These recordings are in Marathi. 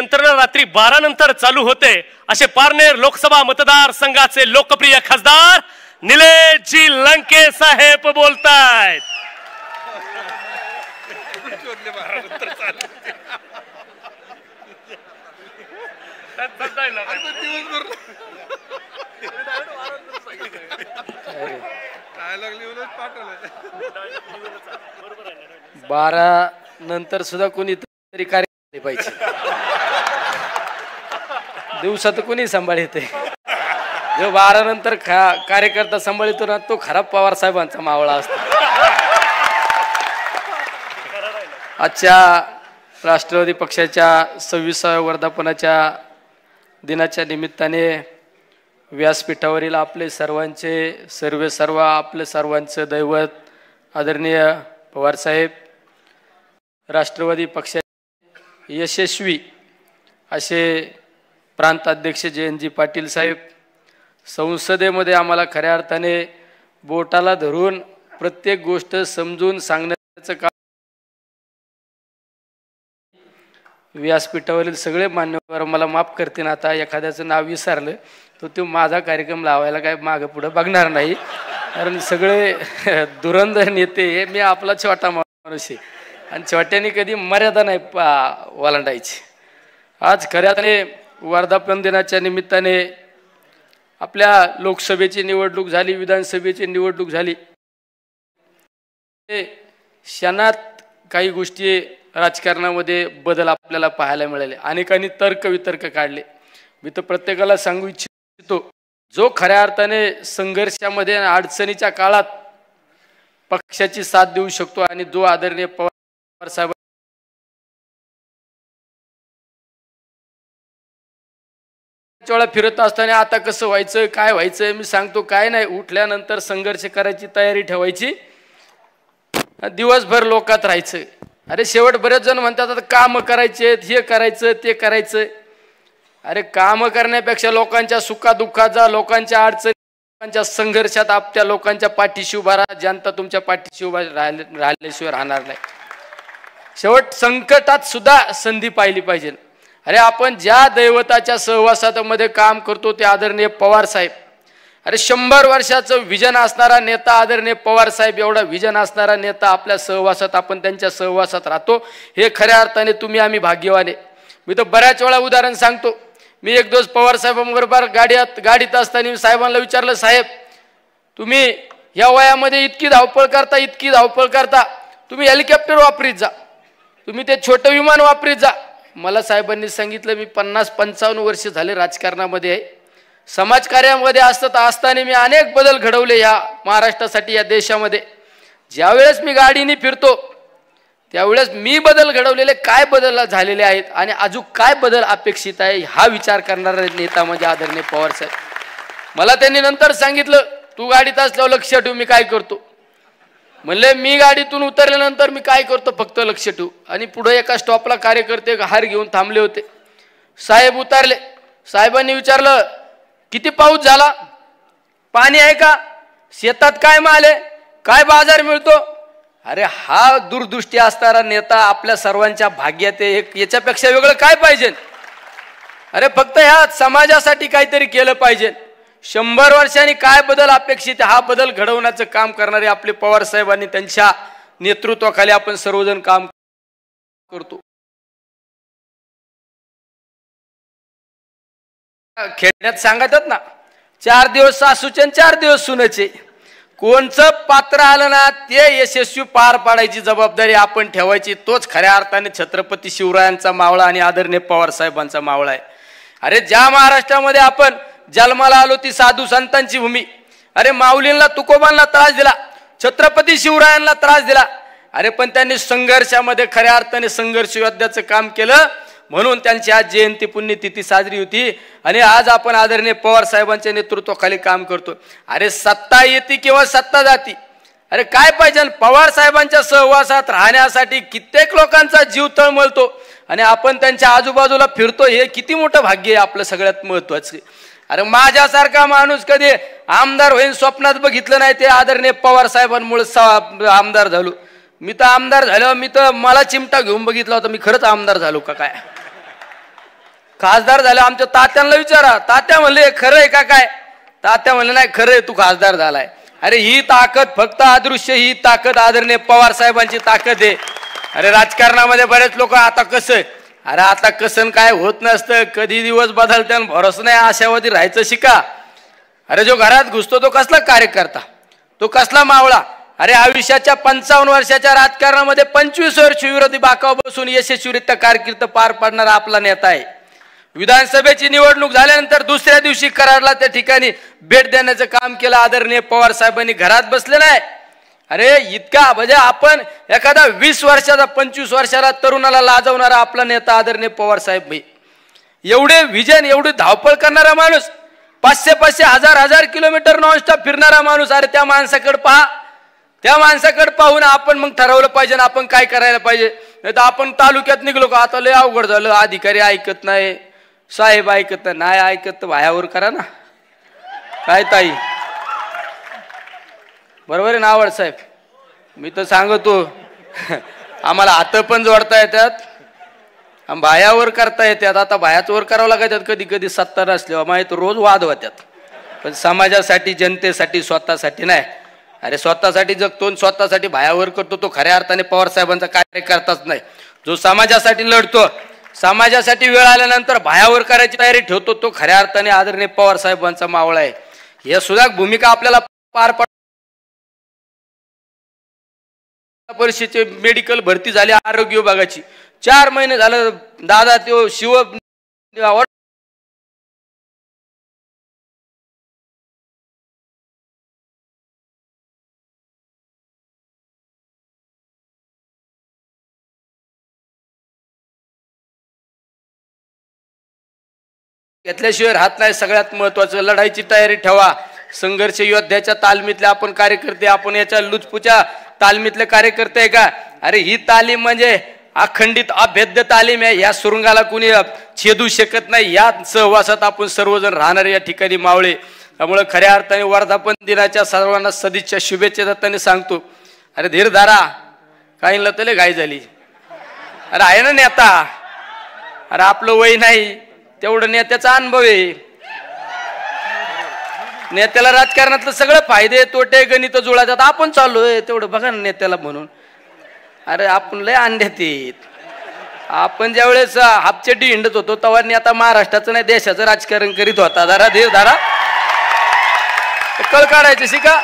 यंत्रणा रात्री 12 नंतर चालू होते असे पारनेर लोकसभा मतदारसंघाचे लोकप्रिय खासदार निलेशजी लंके साहेब बोलतायत। बारा नंतर सुद्धा कोणीतरी कार्य पाहिजे, दिवसात कोणी सांभाळते। जो 12 नंतर कार्यकर्ता सांभाळतो ना तो खराब पवार साहेबांचा मावळा असतो। आजच्या राष्ट्रवादी पक्षाच्या 26व्या वर्धापनाच्या दिनाच्या निमित्ताने व्यासपीठावरील आपले सर्व आपले सर्वांचे दैवत आदरणीय पवार साहेब, राष्ट्रवादी पक्षाचे यशस्वी असे प्रांताध्यक्ष जयंतजी पाटील साहेब, संसदेमध्ये आम्हाला खऱ्या अर्थाने बोटाला धरून प्रत्येक गोष्ट समजून सांगण्याचं काम व्यासपीठावरील सगळे मान्यवर मला माफ करतील। आता एखाद्याचं नाव विसरलं तर तो माझा कार्यक्रम लावायला काय मागं पुढं बघणार नाही, कारण सगळे धुरंधर नेते हे मी आपला छोटा माणूस आहे आणि छोट्याने कधी मर्यादा नाही ओलांडायची। आज खऱ्या अर्थाने वर्धापन दिनाच्या निमित्ताने आपल्या लोकसभेची निवडणूक झाली, विधानसभेची निवडणूक झाली। क्षणात काही गोष्टी राजकारणामध्ये बदल आपल्याला पाहायला मिळाले, अनेकांनी तर्कवितर्क काढले। मी तर प्रत्येकाला सांगू इच्छितो, जो खऱ्या अर्थाने संघर्षामध्ये अडचणीच्या काळात पक्षाची साथ देऊ शकतो आणि जो आदरणीय पवार साहेब फिरत असताना आता कसं व्हायचं काय व्हायचं मी सांगतो, काय नाही, उठल्यानंतर संघर्ष करायची तयारी ठेवायची, दिवसभर लोकात राहायचं। अरे शेवट बरेच जण म्हणतात आता काम करायचे, हे करायचं ते करायचं। अरे काम करण्यापेक्षा लोकांच्या सुखादुःखात जा, लोकांच्या अडचणी लोकांच्या संघर्षात आपल्या लोकांच्या पाठीशी उभा राहा। जनता तुमच्या पाठीशी उभा राहिल्याशिवाय राहणार नाही। शेवट संकटात सुद्धा संधी पाहिली पाहिजे। अरे आपण ज्या दैवताच्या सहवासामध्ये काम करतो ते आदरणीय पवार साहेब, अरे 100 वर्षाचं विजन असणारा नेता आदरणीय पवार साहेब, एवढा विजन असणारा नेता आपल्या सहवासात, आपण त्यांच्या सहवासात राहतो, हे खऱ्या अर्थाने तुम्ही आम्ही भाग्यवान आहे। मी तर बऱ्याच वेळा उदाहरण सांगतो, मी एक दिवस पवार साहेबांबरोबर गाडीत असताना साहेबांना विचारलं, साहेब तुम्ही या वयामध्ये इतकी धावपळ करता, तुम्ही हेलिकॉप्टर वापरीत जा, तुम्ही ते छोटं विमान वापरीत जा। मला साहेबांनी सांगितलं, मी 50-55 वर्ष झाले राजकारणामध्ये आहे, समाजकार्यामध्ये असताना मी अनेक बदल घडवले या महाराष्ट्रासाठी, या देशामध्ये। ज्यावेळेस मी गाडीने फिरतो त्यावेळेस मी बदल घडवलेले काय बदल झालेले आहेत आणि अजून काय बदल अपेक्षित आहे हा विचार करणारा नेता म्हणजे आदरणीय पवार साहेब। मला त्यांनी नंतर सांगितलं, तू गाडीत असल्यावर लक्ष ठेव मी काय करतो। म्हणले मी गाडीतून उतरल्यानंतर मी काय करतो फक्त लक्ष ठेवू। आणि पुढे एका स्टॉपला कार्यकर्ते हार घेऊन थांबले होते, साहेब उतरले, साहेबांनी विचारलं किती पाऊस झाला, पाणी आहे का, शेतात काय माल आहे, काय बाजार मिळतो। अरे हा दूरदृष्टी असणारा नेता आपल्या सर्वांच्या भाग्यात आहे, याच्यापेक्षा वेगळं काय पाहिजे। अरे फक्त ह्या समाजासाठी काहीतरी केलं पाहिजे। 100 वर्षांनी काय बदल अपेक्षित, हा बदल घडवण्याचं काम करणारे आपले पवार साहेबांनी त्यांच्या नेतृत्वाखाली आपण सर्वजण काम करतो। खेड्यात सांगतात ना, 4 दिवस सासूचे 4 दिवस सुनेचे, कोणचं पात्र आलं ना ते यशस्वी पार पाडायची जबाबदारी आपण ठेवायची। तोच खऱ्या अर्थाने छत्रपती शिवरायांचा मावळा आणि आदरणीय पवार साहेबांचा मावळा आहे। अरे ज्या महाराष्ट्रामध्ये आपण जन्माला आलो ती साधू संतांची भूमी, अरे माऊलींना तुकोबांना त्रास दिला, छत्रपती शिवरायांना त्रास दिला, अरे पण त्यांनी संघर्षामध्ये खऱ्या अर्थाने संघर्ष योद्ध्याचं काम केलं, म्हणून त्यांची आज जयंती पुण्यतिथी साजरी होती आणि आज आपण आदरणीय पवार साहेबांच्या नेतृत्वाखाली काम करतो। अरे सत्ता येते किंवा सत्ता जाती, अरे काय पाहिजे, पवार साहेबांच्या सहवासात राहण्यासाठी कित्येक लोकांचा जीव तळमळतो आणि आपण त्यांच्या आजूबाजूला फिरतो, हे किती मोठं भाग्य आहे आपलं सगळ्यात महत्त्वाचं। अरे माझ्यासारखा माणूस कधी आमदार होईन स्वप्नात बघितलं नाही, ते आदरणीय पवार साहेबांमुळे आमदार झालो। मी तर आमदार झालो, मी तर मला चिमटा घेऊन बघितला होता, मी खरंच आमदार झालो का काय। खासदार झाले. आमच्या तात्यांना विचारा, तात्या म्हणले खरं आहे का काय? तात्या म्हणले नाही खरं आहे, तू खासदार झालाय. अरे ही ताकद फक्त अदृश्य, ही ताकद आदरणीय पवार साहेबांची ताकद आहे. अरे राजकारणामध्ये बरेच लोक आता कसं, अरे आता कसं काय होत नसतं, कधी दिवस बदलत्यान भरोसा नाही, आशावादी राहायचं शिका. अरे जो घरात घुसतो तो कसला कार्यकर्ता, तो कसला मावळा. अरे आयुष्याच्या 55 वर्षाच्या राजकारणामध्ये 25 वर्ष विरोधी बाकावर बसून यशस्वीरित्या कारकीर्द पार पाडणारा आपला नेता आहे. विधानसभेची निवडणूक झाल्यानंतर दुसऱ्या दिवशी कराडला त्या ठिकाणी भेट देण्याचं काम केलं आदरणीय पवार साहेबांनी. घरात बसले नाही. अरे इतका म्हणजे आपण एखादा 20 वर्षाचा 25 वर्षाला तरुणाला लाजवणारा आपला नेता आदरणीय पवार साहेब. एवढे विजन, एवढी धावपळ करणारा माणूस, 500-500, 1000-1000 किलोमीटर नॉनस्टॉप फिरणारा माणूस. अरे त्या माणसाकडे पहा, त्या माणसाकडे पाहून आपण मग ठरवलं पाहिजे ना आपण काय करायला पाहिजे. नाही तर आपण तालुक्यात निघलो का आता लय अवघड झालं, अधिकारी ऐकत नाही, साहेब ऐकत नाही, ऐकत तर भायावर करा ना. काय ताई बरोबर आहे ना आवड साहेब? मी तर सांगतो आम्हाला हात पण जोडता येतात, भायावर करता येतात. आता भायाच वर करावं लागतात कधी कधी सत्ता नसल्यावर, माहिती रोज वाद होत्यात. पण समाजासाठी, जनतेसाठी, स्वतःसाठी नाही. अरे स्वतःसाठी जगतो, स्वतःसाठी भायावर करतो, तो खऱ्या अर्थाने पवार साहेबांचा कार्यकर्ताच नाही. जो समाजासाठी लढतो, समाजासाठी वेळ आल्यानंतर भायावर करायची तयारी ठेवतो, तो खऱ्या अर्थाने आदरणीय पवार साहेबांचा मावळा आहे. हे सुद्धा भूमिका आपल्याला पार पाड. परिषदेचे मेडिकल भरती झाली आरोग्य विभागाची, 4 महिने झालं दादा तो शिव घेतल्याशिवाय राहत नाही. सगळ्यात महत्वाचं लढाईची तयारी ठेवा. संघर्ष योद्ध्याच्या तालमीतले आपण कार्यकर्ते, आपण याच्या लुचपुच्या तालमीतले कार्यकर्ते आहे का? अरे ही तालीम म्हणजे अखंडित अभेद्य तालीम आहे. या सुरुंगाला कुणी छेदू शकत नाही. या सहवासात आपण सर्वजण राहणारे या ठिकाणी मावळे. त्यामुळे खऱ्या अर्थाने वर्धापन दिनाच्या सर्वांना सदिच्छा शुभेच्छा दत्ताने सांगतो. अरे धीर धारा, काहींना तले घाई झाली. अरे आहे ना नेता, अरे आपलं वय नाही तेवढं नेत्याचा अनुभव आहे. नेत्याला राजकारणातलं सगळं फायदे तोटे गणित जुळातात. आपण चाललोय तेवढं बघा ना नेत्याला म्हणून. अरे आपण लय अंड्यात येत. आपण ज्या वेळेस हापचेटी हिंडत होतो तेव्हा नेता महाराष्ट्राचं नाही देशाचं राजकारण करीत होता. जरा धीर धारा, कळ काढायचं शिका.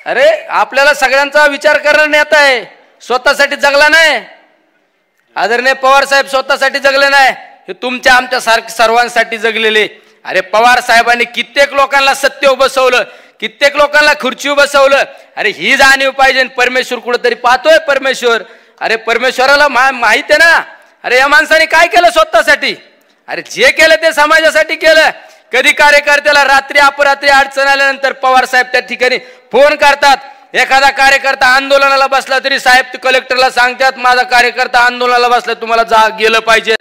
अरे आपल्याला सगळ्यांचा विचार करणारा नेता आहे, स्वतःसाठी जगला नाही. आदरणीय पवार साहेब स्वतःसाठी जगले नाही, हे तुमच्या आमच्या सर्वांसाठी जगलेले. अरे पवार साहेबांनी कित्येक लोकांना सत्तेवर बसवलं, कित्येक लोकांना खुर्चीवर बसवलं. अरे ही जाणीव पाहिजे. परमेश्वर कुठेतरी पाहतोय परमेश्वर. अरे परमेश्वराला माहित आहे ना. अरे या माणसाने काय केलं स्वतःसाठी? अरे जे केलं ते समाजासाठी केलं. कधी कार्यकर्त्याला रात्री अपरात्री अडचण आल्यानंतर पवार साहेब त्या ठिकाणी फोन करतात. एखादा कार्यकर्ता आंदोलनाला बसला तरी साहेब कलेक्टरला सांगतात माझा कार्यकर्ता आंदोलनाला बसला, तुम्हाला जा गेलं पाहिजे.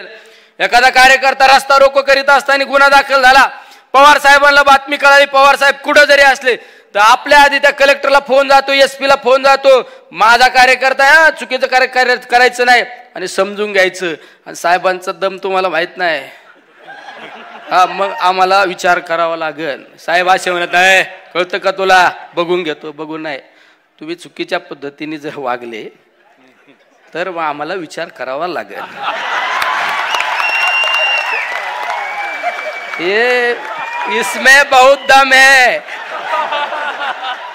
एखादा कार्यकर्ता रस्ता रोको करीत असताना गुन्हा दाखल झाला, पवार साहेबांना बातमी कळाली, पवार साहेब कुठं जरी असले तर आपल्या आधी त्या कलेक्टरला फोन जातो, SP ला फोन जातो, माझा कार्यकर्ता आहे, चुकीचं कार्य करायचं नाही आणि समजून घ्यायचं. आणि साहेबांचा दम तुम्हाला माहित नाही. हा मग आम्हाला विचार करावा लागेल. साहेब असे म्हणत आहे कळतं का तुला, बघून घेतो. बघून नाही, तुम्ही चुकीच्या पद्धतीने जर वागले तर आम्हाला विचार करावा लागेल. ये इसमें बहुत दम है,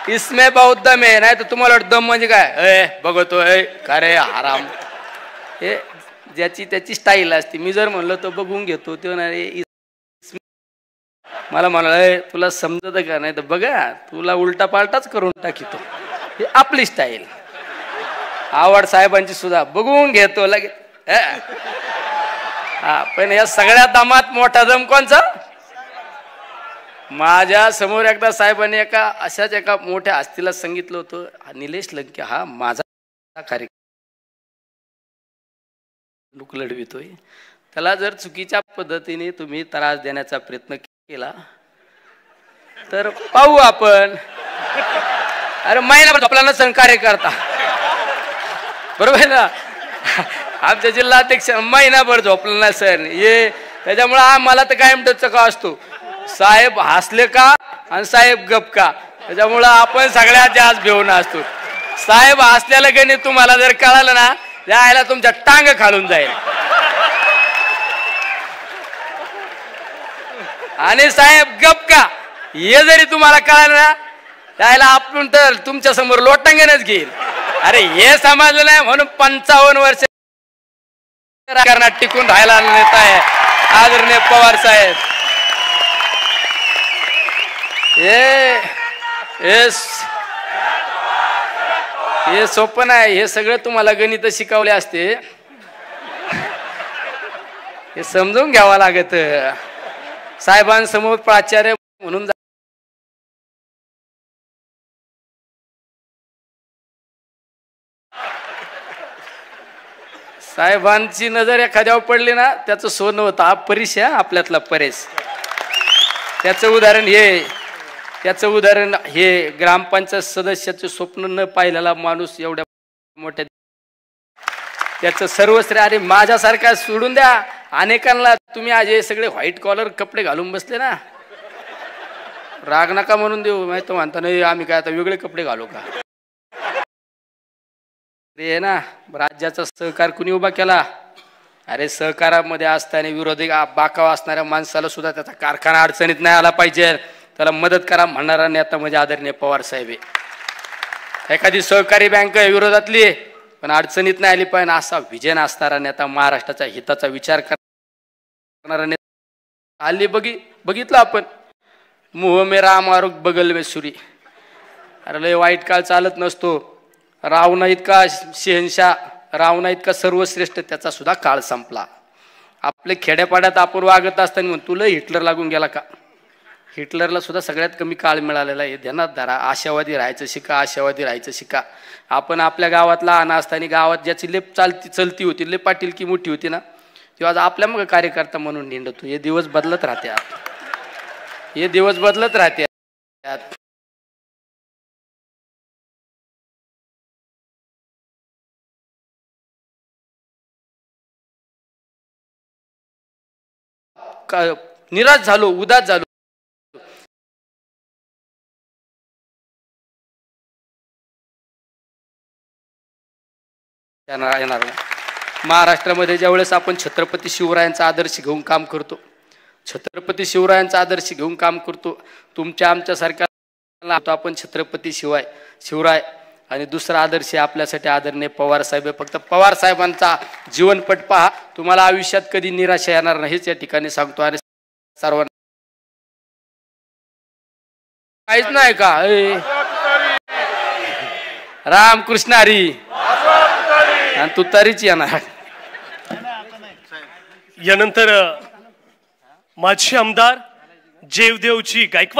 इसमें बहुत दम है. नाही तर तुम्हाला दम म्हणजे काय बघतो का रे आराम. हे ज्याची त्याची स्टाईल असते. मी जर म्हणलं तर बघून घेतो, ते नाही मला म्हणाल तुला समजत का? नाही तर बघा तुला उलटा पालटाच करून टाकीतो. ही आपली स्टाईल. आवड साहेबांची सुद्धा बघून घेतो लगेच. हा पण या सगळ्या दमात मोठा दम कोणचा? माझ्या समोर एकदा साहेबांनी अशाच एका मोठ्या हस्तीला सांगितलं होतं, निलेश लंके हा माझा कार्यक्रम लढवितोय, त्याला जर चुकीच्या पद्धतीने तुम्ही त्रास देण्याचा प्रयत्न केला तर पाहू आपण. अरे महिनाभर झोपला नसेल कार्यकर्ता, बरोबर ना? आमच्या जिल्हाध्यक्ष महिनाभर झोपलं ना सर हे, त्याच्यामुळे आम्हाला तर कायम टचका असतो, साहेब हसले का आणि साहेब गप का, त्याच्यामुळं आपण सगळ्यात जास्त भिवून असतो. साहेब हसलेलं गणित तुम्हाला जर कळालं ना, त्याला तुमच्या टांग खालून जाईल. आणि साहेब गप का हे जरी तुम्हाला कळालं ना, त्याला आपण तर तुमच्या समोर लोटांगणच घेईल. अरे हे समजलं नाही म्हणून 55 वर्ष राजकारणात टिकून राहायला नेता आहे आदरणीय पवार साहेब. हे सोपं नाही, हे सगळं तुम्हाला गणित शिकवले असते, हे समजून घ्यावं लागत. साहेबांसमोर प्राचार्य म्हणून साहेबांची नजर एखाद्यावर पडली ना, त्याचं सोनं होतं. हा परेश आहे आपल्यातला परेश. त्याचं उदाहरण हे ग्रामपंचायत सदस्याचे स्वप्न न पाहिलेला माणूस एवढ्या मोठ्या, त्याचं सर्वश्रेय. अरे माझ्यासारखा सोडून द्या, अनेकांना तुम्ही आज हे सगळे व्हाईट कॉलर कपडे घालून बसले ना, राग नका म्हणून देऊ. माहिती म्हणता नाही आम्ही काय आता वेगळे कपडे घालू का, ते ना राज्याचा सहकार कुणी उभा केला. अरे सहकारामध्ये असताना विरोधी बाकाव असणाऱ्या माणसाला सुद्धा त्याचा कारखाना अडचणीत नाही आला पाहिजे, त्याला मदत करा म्हणणारा नेता म्हणजे आदरणीय पवार साहेब आहे. एखादी सहकारी बँक विरोधातली पण अडचणीत नाही आली पाहिजे असा विजन असणारा नेता, महाराष्ट्राच्या हिताचा विचार करणारा नेता. हल्ली बघितलं आपण, मुह में राम और बगल में सुरी. अरे लय वाईट काळ चालत नसतो. रावणा इतका शहनशाह, रावणा इतका सर्वश्रेष्ठ, त्याचा सुद्धा काळ संपला. आपले खेड्यापाड्यात आपण वागत असताना म्हणून तुला हिटलर लागून गेला का, हिटलरला सुद्धा सगळ्यात कमी काळ मिळालेला आहे. ध्यानात धरा, आशावादी राहायचं शिका, आशावादी राहायचं शिका. आपण आपल्या गावात लहान असताना गावात ज्याची लेप चलती होती, लेप पाटील की मोठी होती ना, तेव्हा आज आपल्या मग कार्यकर्ता म्हणून निंडतो. हे दिवस बदलत राहते, हे दिवस बदलत राहते. निराश झालो, उदास झालो. येणार महाराष्ट्रामध्ये ज्यावेळेस आपण छत्रपती शिवरायांचा आदर्श घेऊन काम करतो, छत्रपती शिवरायांचा आदर्श घेऊन काम करतो, तुमच्या आमच्यासारख्या आपण छत्रपती शिवराय आणि दुसरा आदर्श आपल्यासाठी आदरणीय पवार साहेब. फक्त पवार साहेबांचा जीवनपट पहा, तुम्हाला आयुष्यात कधी निराशा येणार नाही हेच या ठिकाणी सांगतो. आणि सर्वांना काहीच नाही का, रामकृष्ण हरी, आणि तू तरीच येणार. यानंतर माजी आमदार जेवदेवजी गायकवाड